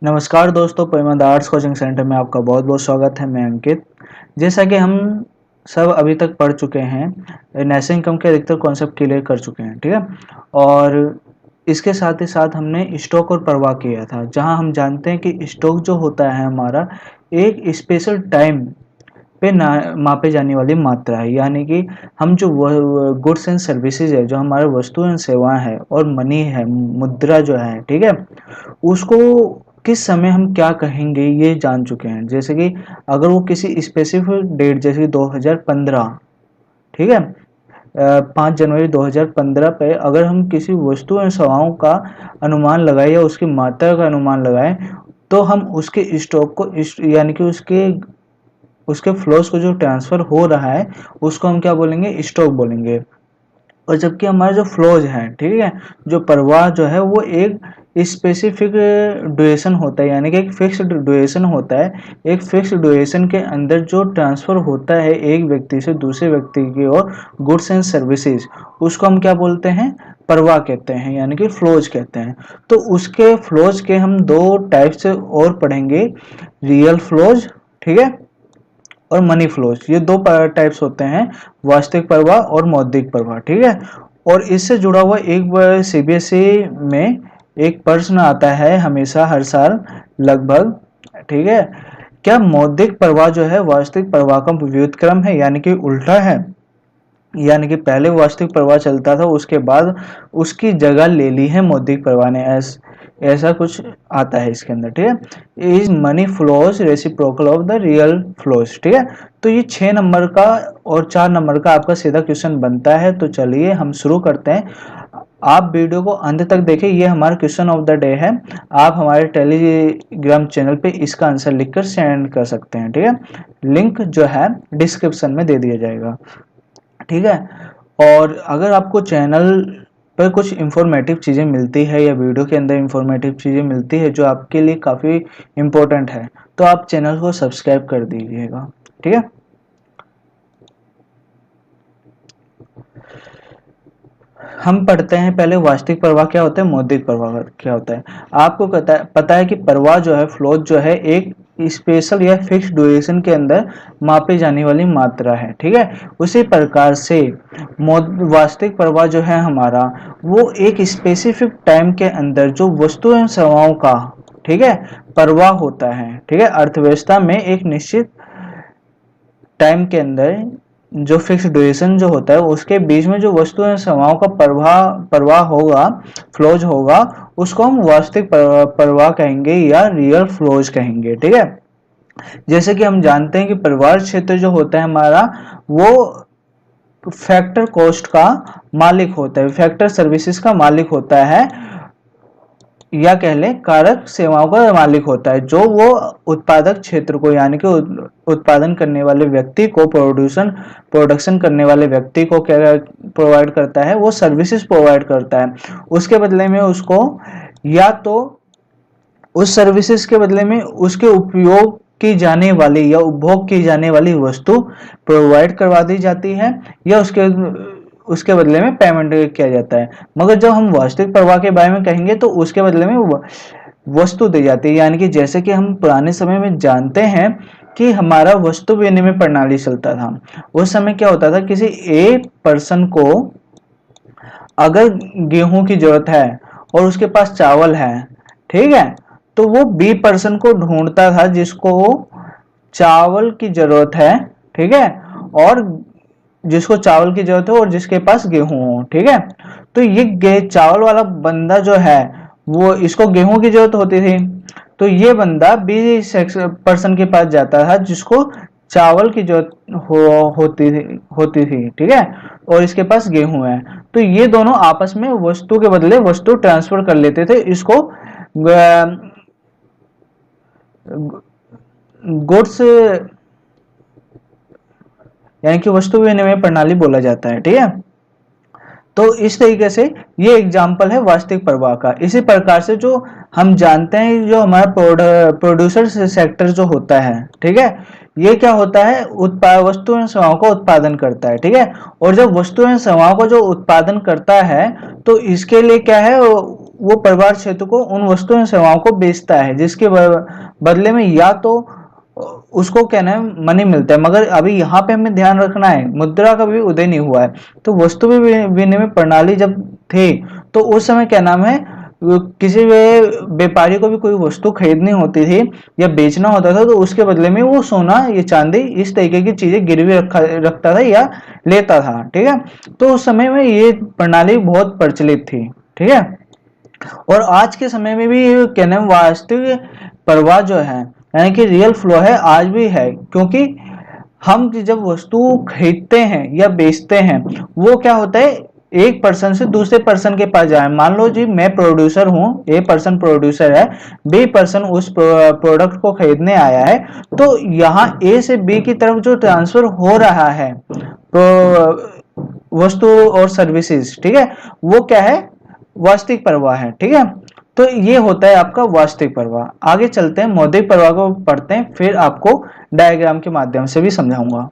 नमस्कार दोस्तों, पेमंद arts coaching centre में आपका बहुत बहुत स्वागत है। मैं अंकित। जैसा कि हम सब अभी तक पढ़ चुके हैं, नेशनल इनकम के अधिकतर कॉन्सेप्ट क्लियर कर चुके हैं, ठीक है। और इसके साथ ही साथ हमने स्टॉक और प्रवाह किया था, जहां हम जानते हैं कि स्टॉक जो होता है हमारा एक स्पेशल टाइम पे ना मापे जाने वाली मात्रा है। यानी कि हम जो गुड्स एंड सर्विसेज है, जो हमारे वस्तु एवं सेवाएं है और मनी है, मुद्रा जो है, ठीक है, उसको किस समय हम क्या कहेंगे ये जान चुके हैं। जैसे कि अगर वो किसी स्पेसिफिक डेट, जैसे कि 2015, ठीक है, 5 जनवरी 2015 पे अगर हम किसी वस्तु एवं सेवाओं का अनुमान लगाएं या उसकी मात्रा का अनुमान लगाएं, तो हम उसके स्टॉक को यानी कि उसके फ्लोस को जो ट्रांसफर हो रहा है उसको हम क्या बोलेंगे, स्टॉक बोलेंगे। और जबकि हमारे जो फ्लोज हैं, ठीक है, जो प्रवाह जो है वो एक स्पेसिफिक ड्यूरेशन होता है, यानी कि एक फिक्स्ड ड्यूरेशन होता है। एक फिक्स्ड ड्यूरेशन के अंदर जो ट्रांसफर होता है एक व्यक्ति से दूसरे व्यक्ति की ओर गुड्स एंड सर्विसेज, उसको हम क्या बोलते हैं, प्रवाह कहते हैं, यानी कि फ्लोज कहते हैं। तो उसके फ्लोज के हम दो टाइप्स और पढ़ेंगे, रियल फ्लोज, ठीक है, और मनी फ्लोज। ये दो टाइप्स होते हैं, वास्तविक प्रवाह और मौद्रिक प्रवाह, ठीक है। और इससे जुड़ा हुआ एक सीबीएसई में एक प्रश्न आता है हमेशा, हर साल लगभग, ठीक है, क्या मौद्रिक प्रवाह जो है वास्तविक प्रवाह का व्युत्क्रम है, यानी कि उल्टा है। यानी कि पहले वास्तविक प्रवाह चलता था, उसके बाद उसकी जगह ले ली है मौद्रिक प्रवाह ने, ऐसा कुछ आता है इसके अंदर, ठीक है। Is money flows reciprocal of the real flows, ठीक है। तो ये 6 नंबर का और 4 नंबर का आपका सीधा क्वेश्चन बनता है। तो चलिए हम शुरू करते हैं। आप वीडियो को अंत तक देखें, ये हमारा क्वेश्चन ऑफ द डे है। आप हमारे टेलीग्राम चैनल पे इसका आंसर लिखकर सेंड कर सकते हैं, ठीक है। लिंक जो है डिस्क्रिप्शन में दे दिया जाएगा, ठीक है। और अगर आपको चैनल पर कुछ इंफॉर्मेटिव चीज़ें मिलती है या वीडियो के अंदर इंफॉर्मेटिव चीज़ें मिलती है जो आपके लिए काफ़ी इम्पोर्टेंट है, तो आप चैनल को सब्सक्राइब कर दीजिएगा, ठीक है। हम पढ़ते हैं पहले वास्तविक प्रवाह क्या होता है, मौद्रिक प्रवाह क्या होता है। आपको पता है कि प्रवाह जो है, फ्लोज जो है, एक स्पेशल या फिक्स ड्यूरेशन के अंदर मापी जाने वाली मात्रा है, ठीक है। उसी प्रकार से वास्तविक प्रवाह जो है हमारा, वो एक स्पेसिफिक टाइम के अंदर जो वस्तु एवं सेवाओं का, ठीक है, प्रवाह होता है, ठीक है। अर्थव्यवस्था में एक निश्चित टाइम के अंदर जो फिक्स ड्यूरेशन जो होता है उसके बीच में जो वस्तु एवं सेवाओं का प्रवाह होगा, फ्लोज होगा, उसको हम वास्तविक प्रवाह कहेंगे या रियल फ्लोज कहेंगे, ठीक है। जैसे कि हम जानते हैं कि परिवार क्षेत्र जो होता है हमारा, वो फैक्टर कॉस्ट का मालिक होता है, फैक्टर सर्विसेज का मालिक होता है, या कह लें कारक सेवाओं का मालिक होता है, जो वो उत्पादक क्षेत्र को, यानी कि उत्पादन करने वाले व्यक्ति को, प्रोडक्शन करने वाले व्यक्ति को क्या प्रोवाइड करता है, वो सर्विसेज प्रोवाइड करता है। उसके बदले में उसको, या तो उस सर्विसेज के बदले में उसके उपयोग की जाने वाली या उपभोग की जाने वाली वस्तु प्रोवाइड करवा दी जाती है, या उसके बदले में पेमेंट किया जाता है। मगर जब हम वास्तविक प्रवाह के बारे में कहेंगे तो उसके बदले में वस्तु दी जाती है। यानी कि जैसे कि हम पुराने समय में जानते हैं कि हमारा वस्तु विनिमय प्रणाली चलता था। उस समय क्या होता था, किसी एक पर्सन को अगर गेहूं की जरूरत है और उसके पास चावल है, ठीक है, तो वो बी पर्सन को ढूंढता था जिसको चावल की जरूरत है, ठीक है, और जिसको चावल की जरूरत है और जिसके पास गेहूं हो, ठीक है। तो ये चावल वाला बंदा जो है, वो इसको गेहूं की जरूरत होती थी, तो ये बंदा बी पर्सन के पास जाता था जिसको चावल की जरूरत होती थी, ठीक है, और इसके पास गेहूं है। तो ये दोनों आपस में वस्तु के बदले वस्तु ट्रांसफर कर लेते थे। इसको गुड्स यानी कि वस्तु विनिमय प्रणाली बोला जाता है, ठीक है। तो इस तरीके से ये एग्जाम्पल है वास्तविक प्रवाह का। इसी प्रकार से जो हम जानते हैं, जो हमारा प्रोड्यूसर सेक्टर जो होता है, ठीक है, ये क्या होता है, वस्तु एवं सेवाओं का उत्पादन करता है, ठीक है। और जब वस्तु एवं सेवाओं का जो उत्पादन करता है, तो इसके लिए क्या है, वो परिवार क्षेत्र को उन वस्तुओं एवं सेवाओं को बेचता है, जिसके बदले में या तो उसको क्या है मनी मिलता है। मगर अभी यहाँ पे हमें ध्यान रखना है, मुद्रा का भी उदय नहीं हुआ है। तो वस्तु विनिमय प्रणाली जब थे तो उस समय क्या नाम है, किसी व्यापारी को भी कोई वस्तु खरीदनी होती थी या बेचना होता था तो उसके बदले में वो सोना या चांदी इस तरीके की चीजें गिरवी रखता था या लेता था। ठीक है, तो उस समय में ये प्रणाली बहुत प्रचलित थी। ठीक है, और आज के समय में भी क्या नाम वास्तविक प्रवाह जो है यानी कि रियल फ्लो है, आज भी है। क्योंकि हम जब वस्तु खरीदते हैं या बेचते हैं वो क्या होता है, एक पर्सन से दूसरे पर्सन के पास जाए। मान लो जी मैं प्रोड्यूसर हूँ, ए पर्सन प्रोड्यूसर है, बी पर्सन उस प्रोडक्ट को खरीदने आया है, तो यहाँ ए से बी की तरफ जो ट्रांसफर हो रहा है तो वस्तु और सर्विसेज, ठीक है, वो क्या है, वास्तविक प्रवाह है। ठीक है, तो ये होता है आपका वास्तविक प्रवाह। आगे चलते हैं, मौद्रिक प्रवाह को पढ़ते हैं, फिर आपको डायग्राम के माध्यम से भी समझाऊंगा।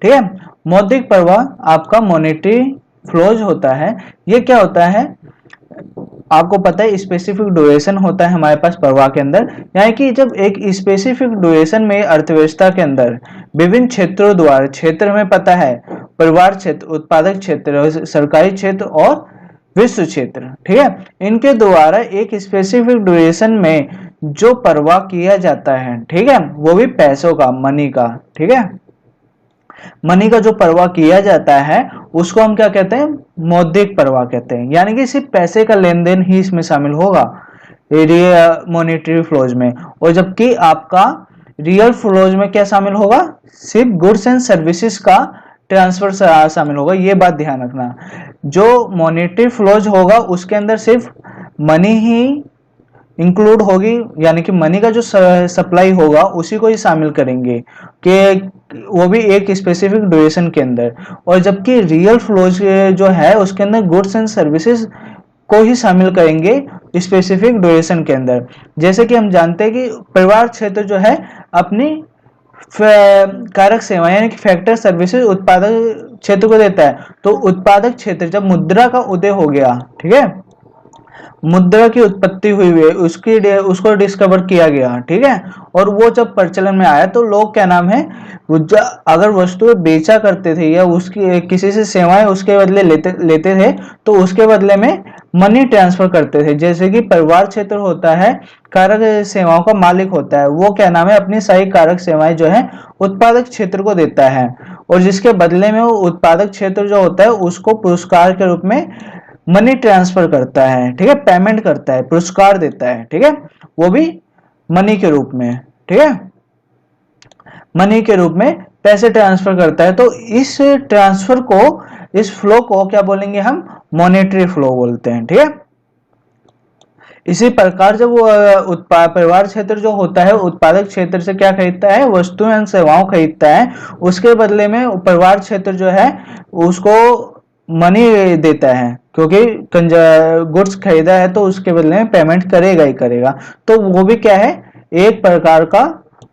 ठीक है, मौद्रिक प्रवाह आपका मॉनेटरी फ्लोज होता है। ये क्या होता है, आपको पता है स्पेसिफिक ड्यूरेशन होता है हमारे पास प्रवाह के अंदर, यानी कि जब एक स्पेसिफिक ड्यूरेशन में अर्थव्यवस्था के अंदर विभिन्न क्षेत्रों द्वारा, क्षेत्र में पता है परिवार क्षेत्र, उत्पादक क्षेत्र, सरकारी क्षेत्र और विश्व क्षेत्र, ठीक है, इनके द्वारा एक स्पेसिफिक ड्यूरेशन में जो प्रवाह किया जाता है, ठीक है, वो भी पैसों का, मनी का, ठीक है, मनी का जो प्रवाह किया जाता है उसको हम क्या कहते हैं, मौद्रिक प्रवाह कहते हैं। यानी कि सिर्फ पैसे का लेन देन ही इसमें शामिल होगा मॉनेटरी फ्लोज में, और जबकि आपका रियल फ्लोज में क्या शामिल होगा, सिर्फ गुड्स एंड सर्विसेज का ट्रांसफर शामिल होगा। ये बात ध्यान रखना, जो मॉनेटरी फ्लोज होगा उसके अंदर सिर्फ मनी ही इंक्लूड होगी, यानी कि मनी का जो सप्लाई होगा उसी को ही शामिल करेंगे कि वो भी एक स्पेसिफिक ड्यूरेशन के अंदर, और जबकि रियल फ्लोज जो है उसके अंदर गुड्स एंड सर्विसेज को ही शामिल करेंगे स्पेसिफिक ड्यूरेशन के अंदर। जैसे कि हम जानते हैं कि परिवार क्षेत्र जो है अपनी कारक सेवा यानी कि फैक्टर सर्विसेज उत्पादक क्षेत्र को देता है। तो उत्पादक क्षेत्र जब मुद्रा का उदय हो गया, ठीक है, मुद्रा की उत्पत्ति हुई है, उसको डिस्कवर किया गया, ठीक है, और वो जब प्रचलन में आया तो लोग क्या नाम है, अगर वस्तुएं बेचा करते थे या उसकी किसी से सेवाएं उसके बदले लेते थे तो उसके बदले में मनी ट्रांसफर करते थे। जैसे कि परिवार क्षेत्र होता है, कारक सेवाओं का मालिक होता है, वो क्या नाम है, अपनी सारी कारक सेवाएं जो है उत्पादक क्षेत्र को देता है, और जिसके बदले में वो उत्पादक क्षेत्र जो होता है उसको पुरस्कार के रूप में मनी ट्रांसफर करता है, ठीक है, पेमेंट करता है, पुरस्कार देता है, ठीक है, वो भी मनी के रूप में, ठीक है, मनी के रूप में पैसे ट्रांसफर करता है। तो इस ट्रांसफर को, इस फ्लो को क्या बोलेंगे हम, मॉनेटरी फ्लो बोलते हैं। ठीक है, इसी प्रकार जब वो परिवार क्षेत्र जो होता है उत्पादक क्षेत्र से क्या खरीदता है, वस्तुएं एवं सेवाओं खरीदता है, उसके बदले में परिवार क्षेत्र जो है उसको मनी देता है, क्योंकि गुड्स खरीदा है तो उसके बदले में पेमेंट करेगा ही करेगा। तो वो भी क्या है, एक प्रकार का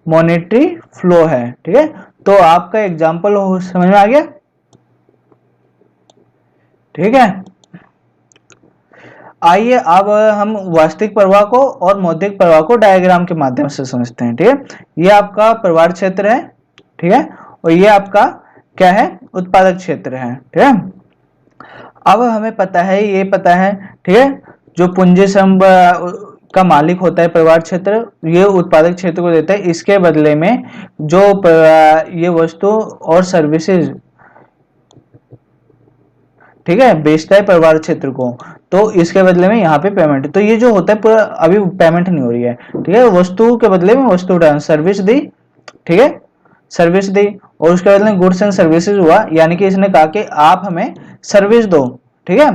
मॉनेटरी फ्लो है। ठीक है, तो आपका एग्जांपल समझ में आ गया। ठीक है, आइए अब हम वास्तविक प्रवाह को और मौद्रिक प्रवाह को डायग्राम के माध्यम से समझते हैं। ठीक है, ये आपका परिवार क्षेत्र है, ठीक है, और ये आपका क्या है, उत्पादक क्षेत्र है। ठीक है, अब हमें पता है, ये पता है, ठीक है, जो पूंजी संघ का मालिक होता है परिवार क्षेत्र, ये उत्पादक क्षेत्र को देता है, इसके बदले में जो ये वस्तु और सर्विसेज, ठीक है, बेचता है परिवार क्षेत्र को, तो इसके बदले में यहाँ पे पेमेंट, तो ये जो होता है पूरा अभी पेमेंट नहीं हो रही है। ठीक है, वस्तु के बदले में वस्तु सर्विस दी, ठीक है, सर्विस दी, और उसके बदले में गुड्स एंड सर्विसेज हुआ, यानी कि इसने कहा कि आप हमें सर्विस दो, ठीक है,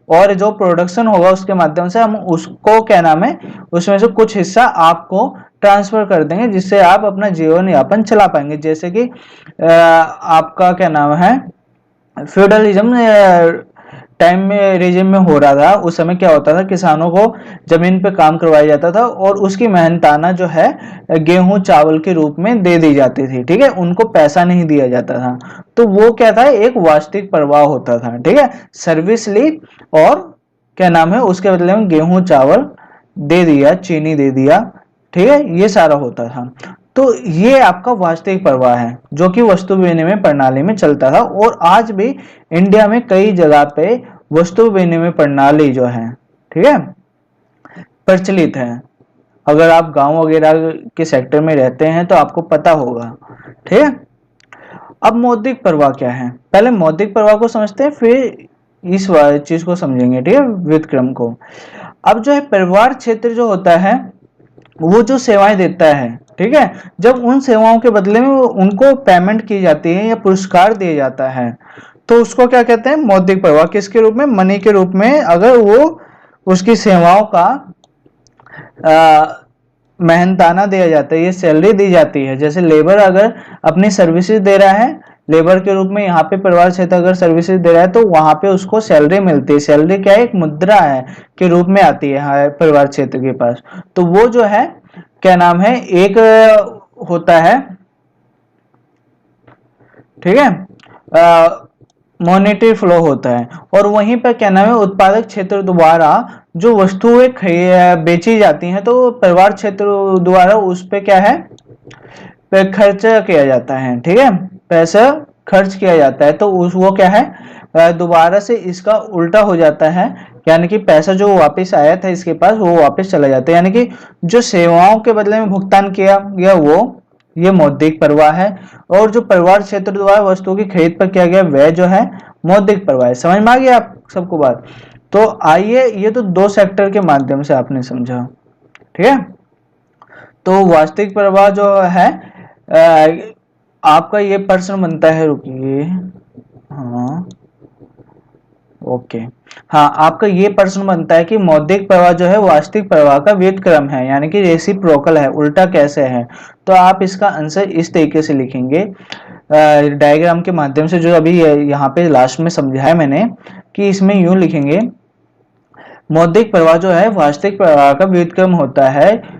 और जो प्रोडक्शन होगा उसके माध्यम से हम उसको क्या नाम है, उसमें से कुछ हिस्सा आपको ट्रांसफर कर देंगे, जिससे आप अपना जीवन यापन चला पाएंगे। जैसे कि आपका क्या नाम है, फ्यूडलिज्म टाइम में रिजिम में हो रहा था, उस समय क्या होता था, किसानों को जमीन पे काम करवाया जाता था और उसकी मेहनताना जो है गेहूं चावल के रूप में दे दी जाती थी। ठीक है, उनको पैसा नहीं दिया जाता था, तो वो क्या था, एक वास्तविक प्रवाह होता था। ठीक है, सर्विस ली और क्या नाम है, उसके बदले में गेहूं चावल दे दिया, चीनी दे दिया, ठीक है, ये सारा होता था। तो ये आपका वास्तविक प्रवाह है जो कि वस्तु विनिमय प्रणाली में चलता था, और आज भी इंडिया में कई जगह पे वस्तु विनिमय प्रणाली जो है, ठीक है, प्रचलित है। अगर आप गांव वगैरह के सेक्टर में रहते हैं तो आपको पता होगा, ठीक है। अब मौद्रिक प्रवाह क्या है, पहले मौद्रिक प्रवाह को समझते हैं, फिर इस चीज को समझेंगे, ठीक है, व्युत्क्रम को। अब जो है परिवार क्षेत्र जो होता है वो जो सेवाएं देता है, ठीक है, जब उन सेवाओं के बदले में उनको पेमेंट की जाती है या पुरस्कार दिया जाता है तो उसको क्या कहते हैं, मौद्रिक प्रवाह। किसके रूप में, मनी के रूप में, अगर वो उसकी सेवाओं का मेहनताना दिया जाता है, ये सैलरी दी जाती है। जैसे लेबर अगर अपनी सर्विसेज दे रहा है, लेबर के रूप में यहाँ पे परिवार क्षेत्र अगर सर्विसेज दे रहा है तो वहां पे उसको सैलरी मिलती है। सैलरी क्या है, एक मुद्रा है के रूप में आती है परिवार क्षेत्र के पास। तो वो जो है क्या नाम है, एक होता है, ठीक है, मॉनेटरी फ्लो होता है। और वहीं पर क्या नाम है, उत्पादक क्षेत्र द्वारा जो वस्तुएं बेची जाती हैं तो परिवार क्षेत्र द्वारा उस पे क्या है, खर्चा किया जाता है, ठीक है, पैसा खर्च किया जाता है। तो उस वो क्या है, दोबारा से इसका उल्टा हो जाता है, यानी कि पैसा जो वापस आया था इसके पास वो वापस चला जाता है, यानी कि जो सेवाओं के बदले में भुगतान किया गया वो ये मौद्रिक प्रवाह है। और जो परिवार क्षेत्र द्वारा वस्तुओं की खरीद पर किया गया वह जो है मौद्रिक प्रवाह है। समझ में आ गया आप सबको बात। तो आइए, ये तो दो सेक्टर के माध्यम से आपने समझा, ठीक है। तो वास्तविक प्रवाह जो है आपका ये प्रश्न बनता है, रुकिए, हाँ, ओके, हाँ, आपका ये प्रश्न बनता है कि मौद्रिक प्रवाह जो है वास्तविक प्रवाह का व्युत्क्रम है, यानी कि रेसिप्रोकल है, उल्टा कैसे है। तो आप इसका आंसर इस तरीके से लिखेंगे डायग्राम के माध्यम से, जो अभी यहाँ पे लास्ट में समझाया मैंने, कि इसमें यूं लिखेंगे, मौद्रिक प्रवाह जो है वास्तविक प्रवाह का व्युत्क्रम होता है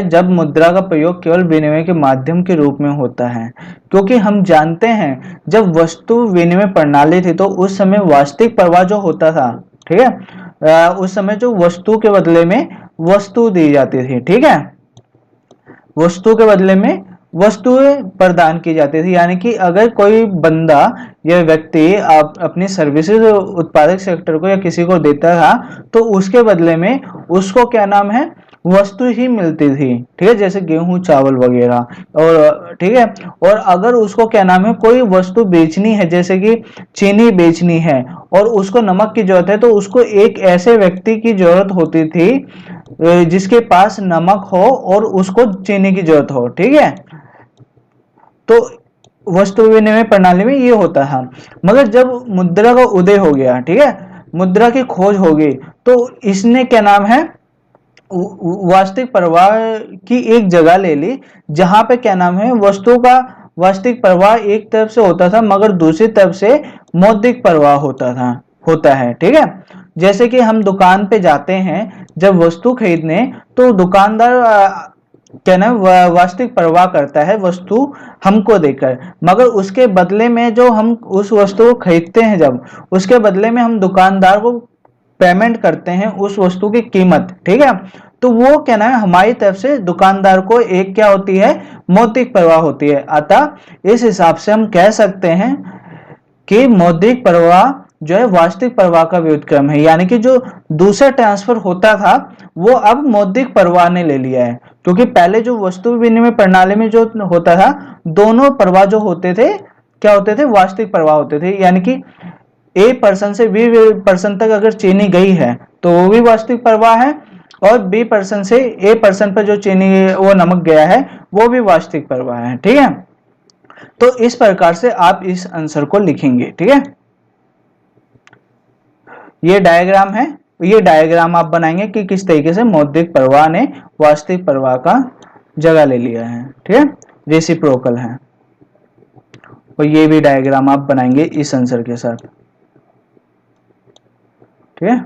जब मुद्रा का प्रयोग केवल विनिमय के माध्यम के रूप में होता है। क्योंकि हम जानते हैं जब वस्तु विनिमय प्रणाली थी तो उस समय वास्तविक प्रवाह जो होता था, ठीक है, उस समय जो वस्तु के बदले में वस्तु दी जाती थी, ठीक है, वस्तु के बदले में वस्तुएं प्रदान की जाती थी। यानी कि अगर कोई बंदा या व्यक्ति अपनी सर्विसेज उत्पादक सेक्टर को या किसी को देता था तो उसके बदले में उसको क्या नाम है, वस्तु ही मिलती थी, ठीक है, जैसे गेहूं चावल वगैरह, और ठीक है। और अगर उसको क्या नाम है, कोई वस्तु बेचनी है, जैसे कि चीनी बेचनी है और उसको नमक की जरूरत है, तो उसको एक ऐसे व्यक्ति की जरूरत होती थी जिसके पास नमक हो और उसको चीनी की जरूरत हो, ठीक है। तो वस्तु विनिमय प्रणाली में ये होता है। मगर जब मुद्रा का उदय हो गया, ठीक है, मुद्रा की खोज हो गई, तो इसने क्या नाम है, वास्तविक प्रवाह की एक जगह ले ली, जहां पे क्या नाम है, वस्तु का वास्तविक प्रवाह एक तरफ से होता था मगर दूसरी तरफ से मौद्रिक प्रवाह होता है, ठीक है। जैसे कि हम दुकान पे जाते हैं जब वस्तु खरीदने, तो दुकानदार क्या नाम वास्तविक प्रवाह करता है वस्तु हमको देकर, मगर उसके बदले में जो हम उस वस्तु को खरीदते हैं, जब उसके बदले में हम दुकानदार को पेमेंट करते हैं उस वस्तु की कीमत, ठीक है, तो वो क्या नाम है, हमारी तरफ से दुकानदार को एक क्या होती है, मौद्रिक प्रवाह होती है। अतः इस हिसाब से हम कह सकते हैं कि मौद्रिक प्रवाह जो है वास्तविक प्रवाह का व्युत्क्रम है, यानी कि जो दूसरा ट्रांसफर होता था वो अब मौद्रिक प्रवाह ने ले लिया है। क्योंकि पहले जो वस्तु विनिमय प्रणाली में जो होता था, दोनों प्रवाह जो होते थे क्या होते थे, वास्तविक प्रवाह होते थे। यानी कि ए पर्सन से बी पर्सन तक अगर चीनी गई है तो वो भी वास्तविक प्रवाह है, और बी पर्सन से ए पर्सन पर जो चीनी वो नमक गया है वो भी वास्तविक प्रवाह है, ठीक है। तो इस प्रकार से आप इस आंसर को लिखेंगे, ठीक है। ये डायग्राम है, ये डायग्राम आप बनाएंगे कि किस तरीके से मौद्रिक प्रवाह ने वास्तविक प्रवाह का जगह ले लिया है, ठीक है, रेसिप्रोकल है। और ये भी डायग्राम आप बनाएंगे इस आंसर के साथ, ठीक है।